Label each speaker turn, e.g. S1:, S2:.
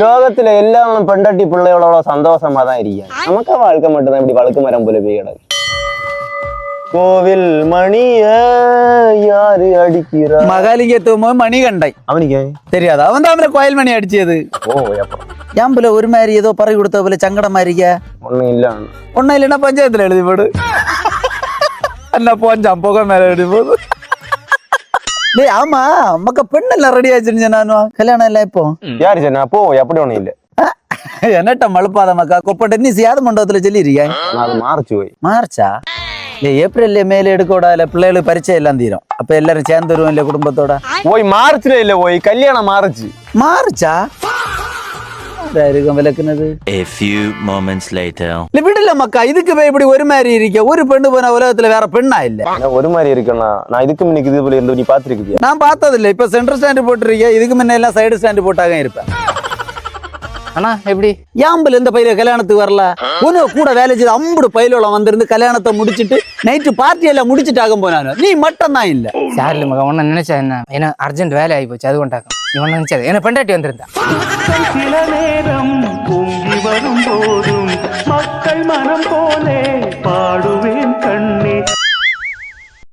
S1: லோகத்துல எல்லாம் பெண்டாட்டி பிள்ளைகளோட சந்தோஷமா தான் இருக்காங்க. நமக்கு வாழ்க்கை மட்டும்தான் இப்படி வழுக்கு மரம் போல போய் கிடக்கு. கோவில் மணிய யாரு அடிக்கிறா?
S2: மகாலிங்கத்துவமோ மணிகண்டை
S1: அவனுக்கு
S2: தெரியாது. அவன் தான் அவனை கோயில் மணி அடிச்சது.
S1: ஓ அப்புறம்
S2: ஏன் போல ஒரு மாதிரி ஏதோ பறவை கொடுத்த போல சங்கடமா இருக்க.
S1: ஒண்ணும் இல்ல.
S2: ஒன்னும் இல்லைன்னா பஞ்சாயத்துல எழுதி போடு. என்ன போஞ்சான் புகை மேல எழுதி போடு. டேய் ஆமா மக்க பெண்ணெல்லாம் ரெடி ஆச்சுன்னு நானும் கல்யாணம் இல்லை இப்போ.
S1: யாரு சொன்னா? போ அப்படி ஒண்ணும் இல்ல.
S2: என்னட்ட மழுப்பாத மக்கா கொப்ப டென்னிஸ் யாது மண்டபத்துல சொல்லிருக்கேன்.
S1: அது மார்ச் போய்
S2: மார்ச்சா? இல்ல ஏப்ரல்ல மேல எடுக்க விடாத பிள்ளைகளுக்கு பரிச்சை எல்லாம் தீரும். அப்ப எல்லாரும் சேர்ந்து வருவோம் இல்ல குடும்பத்தோட.
S1: ஓய் மார்ச்ல இல்ல ஓய் கல்யாணம் March.
S2: மார்ச்சா? விளக்குனது.
S3: A few moments later.
S2: விடல மக்கா இதுக்கு போய் இப்படி ஒரு மாதிரி இருக்க. ஒரு பெண்ணு போன உலகத்துல வேற பெண்ணா இல்ல.
S1: ஒரு மாதிரி இருக்குன்னா நான் இதுக்கு முன்னுக்கு இது போல இருந்து நீ பாத்துருக்கியா?
S2: நான் பார்த்தது இல்ல. இப்ப சென்டர் ஸ்டாண்ட் போட்டுருக்கேன். இதுக்கு முன்ன எல்லாம் சைடு ஸ்டாண்ட் போட்டாக இருப்பேன்.
S4: அண்ணா எப்படி
S2: யாம்பல் இந்த பையில கல்யாணத்துக்கு வரல. உனக்கு கூட வேலை செய்து அம்புடு பயிலோட வந்திருந்து கல்யாணத்தை முடிச்சிட்டு நைட்டு பார்ட்டி எல்லாம் முடிச்சுட்டாக போனானு. நீ மட்டும் தான் இல்ல.
S4: சார்லி மகன் ஒன்னு நினைச்சா என்ன அர்ஜென்ட் வேலை ஆகி போச்சு. அது கொண்டாக்கும் இவன் நினைச்சது என்ன பெண்டாட்டி வந்திருந்தா.
S5: சில நேரம் பொங்கி வரும் போதும் மக்கள் மனம் போலே பாடுவே